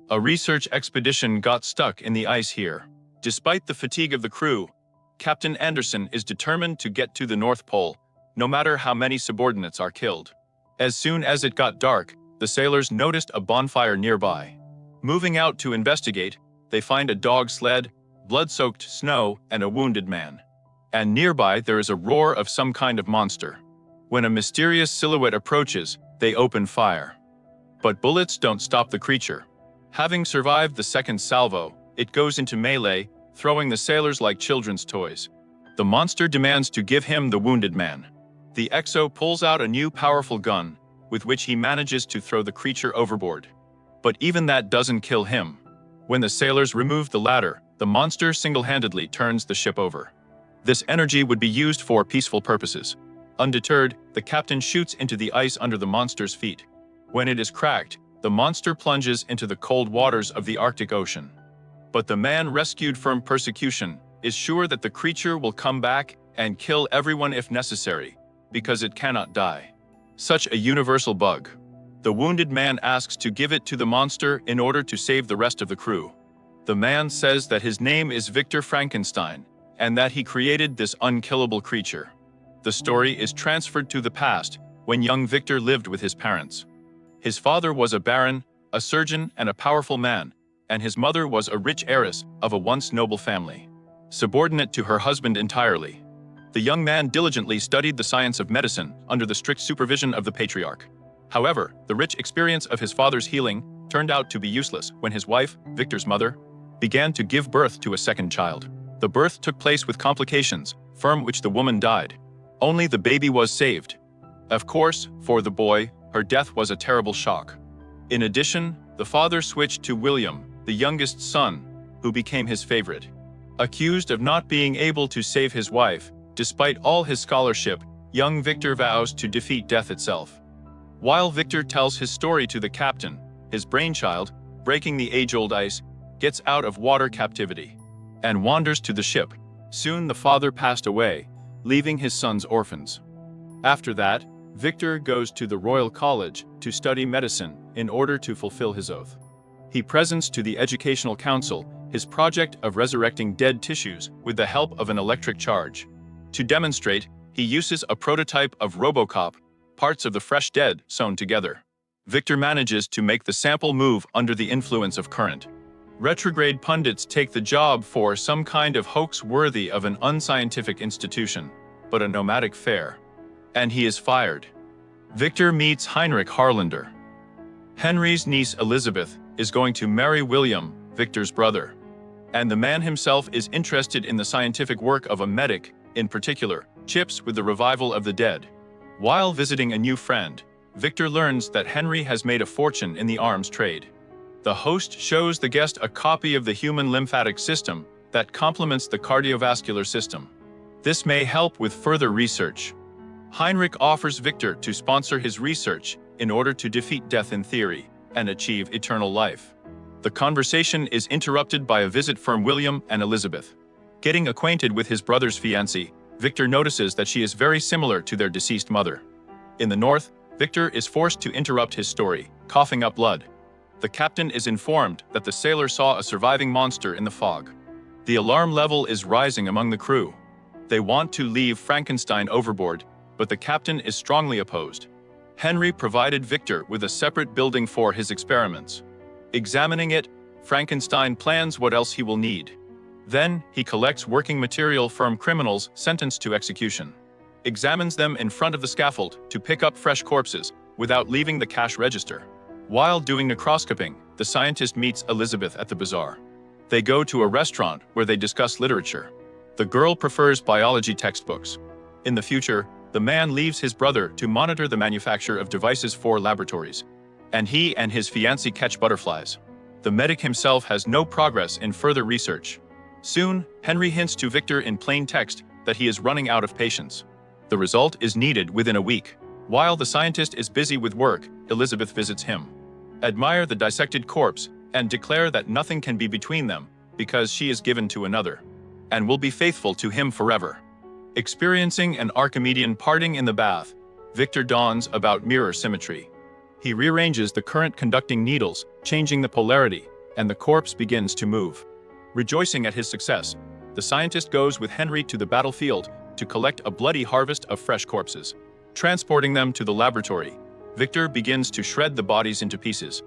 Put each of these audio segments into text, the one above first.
A research expedition got stuck in the ice here. Despite the fatigue of the crew, Captain Anderson is determined to get to the North Pole, no matter how many subordinates are killed. As soon as it got dark, the sailors noticed a bonfire nearby. Moving out to investigate, they find a dog sled, blood-soaked snow, and a wounded man. And nearby there is a roar of some kind of monster. When a mysterious silhouette approaches, they open fire. But bullets don't stop the creature. Having survived the second salvo, it goes into melee, throwing the sailors like children's toys. The monster demands to give him the wounded man. The Exo pulls out a new powerful gun, with which he manages to throw the creature overboard. But even that doesn't kill him. When the sailors remove the ladder, the monster single-handedly turns the ship over. This energy would be used for peaceful purposes. Undeterred, the captain shoots into the ice under the monster's feet. When it is cracked, the monster plunges into the cold waters of the Arctic Ocean. But the man rescued from persecution is sure that the creature will come back and kill everyone if necessary, because it cannot die. Such a universal bug. The wounded man asks to give it to the monster in order to save the rest of the crew. The man says that his name is Victor Frankenstein, and that he created this unkillable creature. The story is transferred to the past, when young Victor lived with his parents. His father was a baron, a surgeon, and a powerful man, and his mother was a rich heiress of a once noble family, subordinate to her husband entirely. The young man diligently studied the science of medicine under the strict supervision of the patriarch. However, the rich experience of his father's healing turned out to be useless when his wife, Victor's mother, began to give birth to a second child. The birth took place with complications, from which the woman died. Only the baby was saved. Of course, for the boy, her death was a terrible shock. In addition, the father switched to William, the youngest son, who became his favorite. Accused of not being able to save his wife, despite all his scholarship, young Victor vows to defeat death itself. While Victor tells his story to the captain, his brainchild, breaking the age-old ice, gets out of water captivity and wanders to the ship. Soon the father passed away, leaving his sons orphans. After that, Victor goes to the Royal College to study medicine in order to fulfill his oath. He presents to the Educational Council his project of resurrecting dead tissues with the help of an electric charge. To demonstrate, he uses a prototype of RoboCop, parts of the fresh dead sewn together. Victor manages to make the sample move under the influence of current. Retrograde pundits take the job for some kind of hoax worthy of an unscientific institution, but a nomadic fair. And he is fired. Victor meets Heinrich Harlander. Henry's niece Elizabeth is going to marry William, Victor's brother. And the man himself is interested in the scientific work of a medic, in particular, chips with the revival of the dead. While visiting a new friend, Victor learns that Henry has made a fortune in the arms trade. The host shows the guest a copy of the human lymphatic system that complements the cardiovascular system. This may help with further research. Heinrich offers Victor to sponsor his research in order to defeat death in theory and achieve eternal life. The conversation is interrupted by a visit from William and Elizabeth. Getting acquainted with his brother's fiancée, Victor notices that she is very similar to their deceased mother. In the north, Victor is forced to interrupt his story, coughing up blood. The captain is informed that the sailor saw a surviving monster in the fog. The alarm level is rising among the crew. They want to leave Frankenstein overboard, but the captain is strongly opposed. Henry provided Victor with a separate building for his experiments. Examining it, Frankenstein plans what else he will need. Then, he collects working material from criminals sentenced to execution. Examines them in front of the scaffold to pick up fresh corpses without leaving the cash register. While doing necroscoping, the scientist meets Elizabeth at the bazaar. They go to a restaurant where they discuss literature. The girl prefers biology textbooks. In the future, the man leaves his brother to monitor the manufacture of devices for laboratories, and he and his fiancée catch butterflies. The medic himself has no progress in further research. Soon, Henry hints to Victor in plain text that he is running out of patience. The result is needed within a week. While the scientist is busy with work, Elizabeth visits him. Admire the dissected corpse and declare that nothing can be between them because she is given to another and will be faithful to him forever. Experiencing an Archimedean parting in the bath, Victor dawns about mirror symmetry. He rearranges the current conducting needles, changing the polarity, and the corpse begins to move. Rejoicing at his success, the scientist goes with Henry to the battlefield to collect a bloody harvest of fresh corpses. Transporting them to the laboratory, Victor begins to shred the bodies into pieces,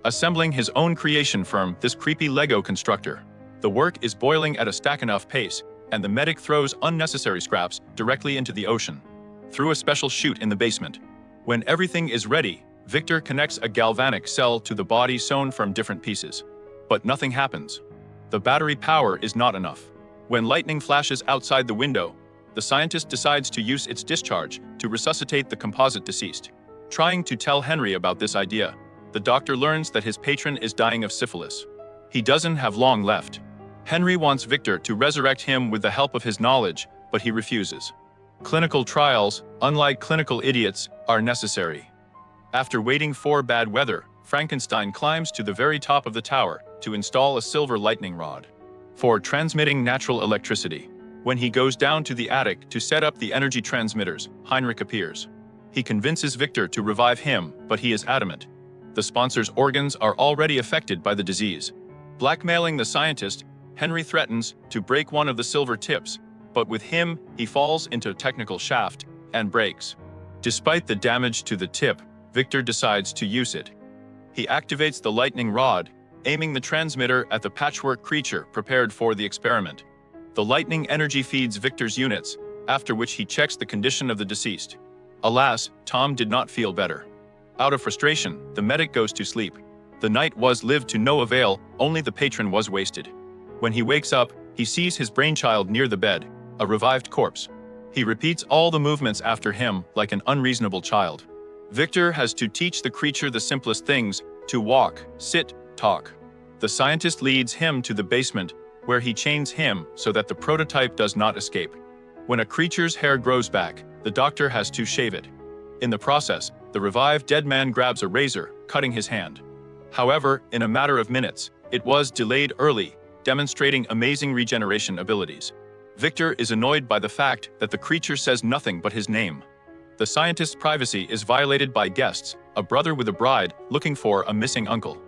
assembling his own creation from this creepy Lego constructor. The work is boiling at a stack-enough pace, and the medic throws unnecessary scraps directly into the ocean, through a special chute in the basement. When everything is ready, Victor connects a galvanic cell to the body sewn from different pieces. But nothing happens. The battery power is not enough. When lightning flashes outside the window, the scientist decides to use its discharge to resuscitate the composite deceased. Trying to tell Henry about this idea, the doctor learns that his patron is dying of syphilis. He doesn't have long left. Henry wants Victor to resurrect him with the help of his knowledge, but he refuses. Clinical trials, unlike clinical idiots, are necessary. After waiting for bad weather, Frankenstein climbs to the very top of the tower to install a silver lightning rod for transmitting natural electricity. When he goes down to the attic to set up the energy transmitters, Heinrich appears. He convinces Victor to revive him, but he is adamant. The sponsor's organs are already affected by the disease. Blackmailing the scientist, Henry threatens to break one of the silver tips, but with him, he falls into a technical shaft and breaks. Despite the damage to the tip, Victor decides to use it. He activates the lightning rod, aiming the transmitter at the patchwork creature prepared for the experiment. The lightning energy feeds Victor's units, after which he checks the condition of the deceased. Alas, Tom did not feel better. Out of frustration, the medic goes to sleep. The night was lived to no avail, only the patron was wasted. When he wakes up, he sees his brainchild near the bed, a revived corpse. He repeats all the movements after him like an unreasonable child. Victor has to teach the creature the simplest things: to walk, sit, talk. The scientist leads him to the basement, where he chains him so that the prototype does not escape. When a creature's hair grows back, the doctor has to shave it. In the process, the revived dead man grabs a razor, cutting his hand. However, in a matter of minutes, it was delayed early, demonstrating amazing regeneration abilities. Victor is annoyed by the fact that the creature says nothing but his name. The scientist's privacy is violated by guests, a brother with a bride looking for a missing uncle.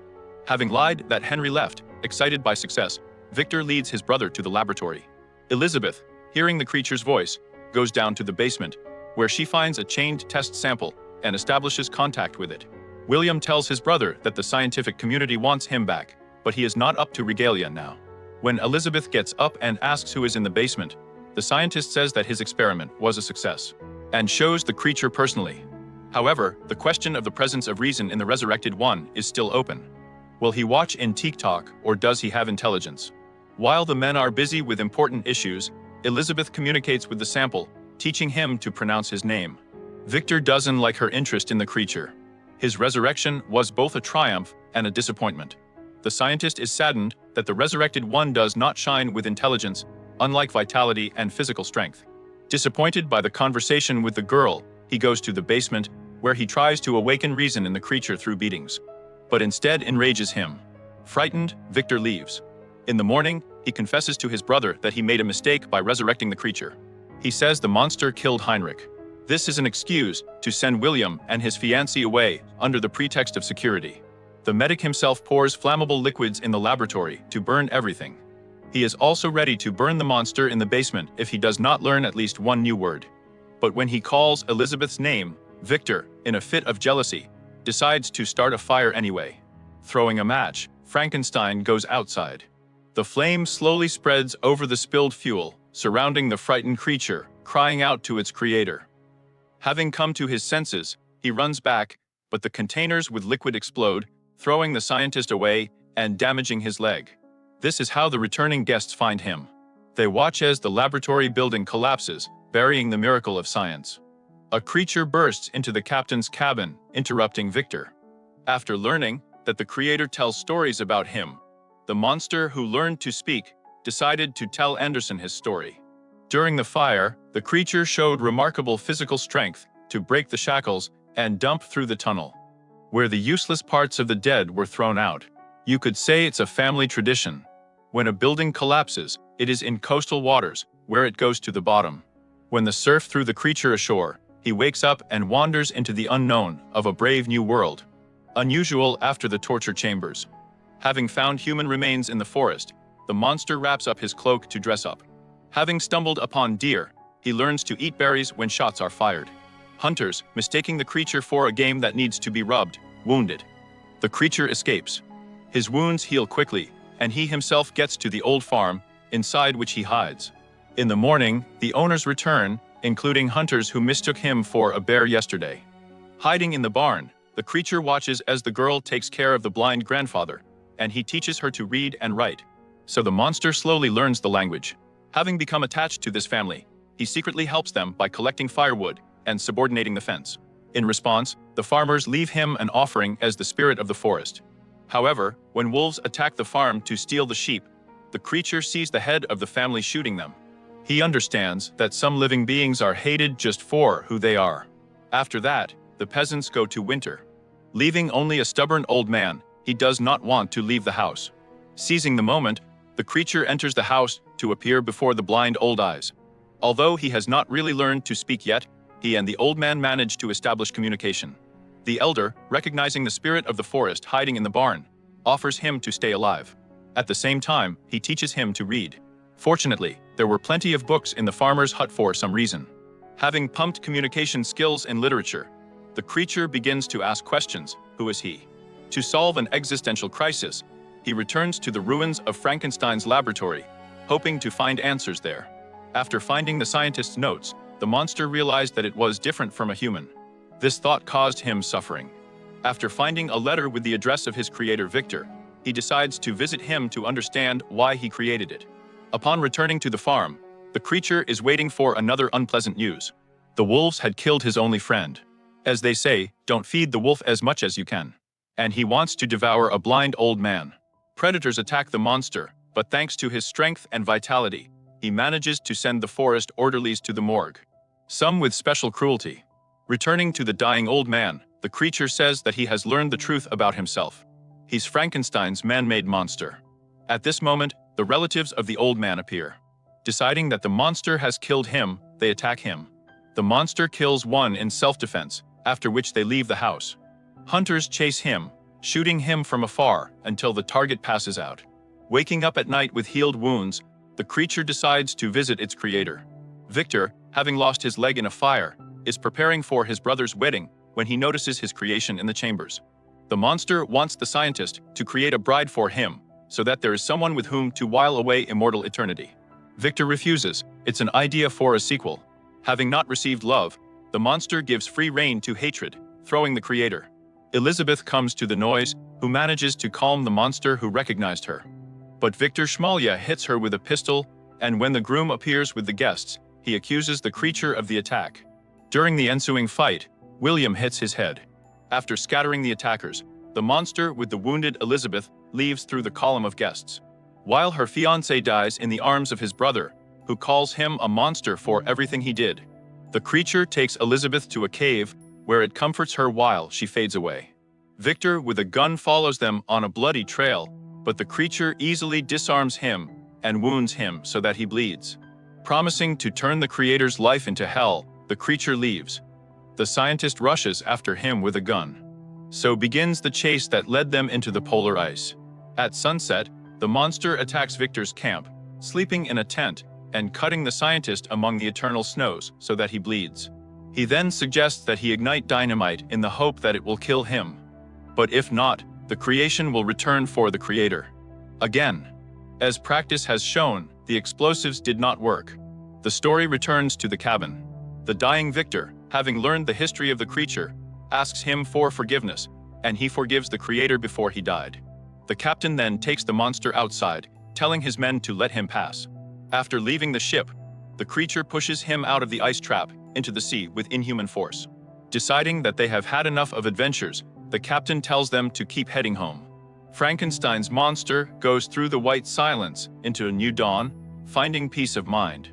Having lied that Henry left, excited by success, Victor leads his brother to the laboratory. Elizabeth, hearing the creature's voice, goes down to the basement, where she finds a chained test sample and establishes contact with it. William tells his brother that the scientific community wants him back, but he is not up to regalia now. When Elizabeth gets up and asks who is in the basement, the scientist says that his experiment was a success, and shows the creature personally. However, the question of the presence of reason in the resurrected one is still open. Will he watch in TikTok, or does he have intelligence? While the men are busy with important issues, Elizabeth communicates with the sample, teaching him to pronounce his name. Victor doesn't like her interest in the creature. His resurrection was both a triumph and a disappointment. The scientist is saddened that the resurrected one does not shine with intelligence, unlike vitality and physical strength. Disappointed by the conversation with the girl, he goes to the basement, where he tries to awaken reason in the creature through beatings, but instead enrages him. Frightened, Victor leaves. In the morning, he confesses to his brother that he made a mistake by resurrecting the creature. He says the monster killed Heinrich. This is an excuse to send William and his fiancée away under the pretext of security. The medic himself pours flammable liquids in the laboratory to burn everything. He is also ready to burn the monster in the basement if he does not learn at least one new word. But when he calls Elizabeth's name, Victor, in a fit of jealousy, decides to start a fire anyway. Throwing a match, Frankenstein goes outside. The flame slowly spreads over the spilled fuel, surrounding the frightened creature, crying out to its creator. Having come to his senses, he runs back, but the containers with liquid explode, throwing the scientist away and damaging his leg. This is how the returning guests find him. They watch as the laboratory building collapses, burying the miracle of science. A creature bursts into the captain's cabin, interrupting Victor. After learning that the creator tells stories about him, the monster who learned to speak decided to tell Anderson his story. During the fire, the creature showed remarkable physical strength to break the shackles and dump through the tunnel, where the useless parts of the dead were thrown out. You could say it's a family tradition. When a building collapses, it is in coastal waters, where it goes to the bottom. When the surf threw the creature ashore, he wakes up and wanders into the unknown of a brave new world. Unusual after the torture chambers. Having found human remains in the forest, the monster wraps up his cloak to dress up. Having stumbled upon deer, he learns to eat berries when shots are fired. Hunters, mistaking the creature for a game that needs to be rubbed, wound it. The creature escapes. His wounds heal quickly, and he himself gets to the old farm, inside which he hides. In the morning, the owners return, including hunters who mistook him for a bear yesterday. Hiding in the barn, the creature watches as the girl takes care of the blind grandfather, and he teaches her to read and write. So the monster slowly learns the language. Having become attached to this family, he secretly helps them by collecting firewood and subordinating the fence. In response, the farmers leave him an offering as the spirit of the forest. However, when wolves attack the farm to steal the sheep, the creature sees the head of the family shooting them. He understands that some living beings are hated just for who they are. After that, the peasants go to winter. Leaving only a stubborn old man, he does not want to leave the house. Seizing the moment, the creature enters the house to appear before the blind old eyes. Although he has not really learned to speak yet, he and the old man manage to establish communication. The elder, recognizing the spirit of the forest hiding in the barn, offers him to stay alive. At the same time, he teaches him to read. Fortunately, there were plenty of books in the farmer's hut for some reason. Having pumped communication skills in literature, the creature begins to ask questions. Who is he? To solve an existential crisis, he returns to the ruins of Frankenstein's laboratory, hoping to find answers there. After finding the scientist's notes, the monster realized that it was different from a human. This thought caused him suffering. After finding a letter with the address of his creator Victor, he decides to visit him to understand why he created it. Upon returning to the farm, the creature is waiting for another unpleasant news. The wolves had killed his only friend. As they say, don't feed the wolf as much as you can. And he wants to devour a blind old man. Predators attack the monster, but thanks to his strength and vitality, he manages to send the forest orderlies to the morgue. Some with special cruelty. Returning to the dying old man, the creature says that he has learned the truth about himself. He's Frankenstein's man-made monster. At this moment, the relatives of the old man appear. Deciding that the monster has killed him, they attack him. The monster kills one in self-defense, after which they leave the house. Hunters chase him, shooting him from afar until the target passes out. Waking up at night with healed wounds, the creature decides to visit its creator. Victor, having lost his leg in a fire, is preparing for his brother's wedding when he notices his creation in the chambers. The monster wants the scientist to create a bride for him, so that there is someone with whom to while away immortal eternity. Victor refuses. It's an idea for a sequel. Having not received love, the monster gives free rein to hatred, throwing the creator. Elizabeth comes to the noise, who manages to calm the monster who recognized her. But Victor Schmalya hits her with a pistol, and when the groom appears with the guests, he accuses the creature of the attack. During the ensuing fight, William hits his head. After scattering the attackers, the monster with the wounded Elizabeth leaves through the column of guests. While her fiancé dies in the arms of his brother, who calls him a monster for everything he did. The creature takes Elizabeth to a cave, where it comforts her while she fades away. Victor with a gun follows them on a bloody trail, but the creature easily disarms him and wounds him so that he bleeds. Promising to turn the creator's life into hell, the creature leaves. The scientist rushes after him with a gun. So begins the chase that led them into the polar ice. At sunset, the monster attacks Victor's camp, sleeping in a tent and cutting the scientist among the eternal snows so that he bleeds. He then suggests that he ignite dynamite in the hope that it will kill him. But if not, the creation will return for the creator. Again. As practice has shown, the explosives did not work. The story returns to the cabin. The dying Victor, having learned the history of the creature, asks him for forgiveness, and he forgives the creator before he died. The captain then takes the monster outside, telling his men to let him pass. After leaving the ship, the creature pushes him out of the ice trap into the sea with inhuman force. Deciding that they have had enough of adventures, the captain tells them to keep heading home. Frankenstein's monster goes through the white silence into a new dawn, finding peace of mind.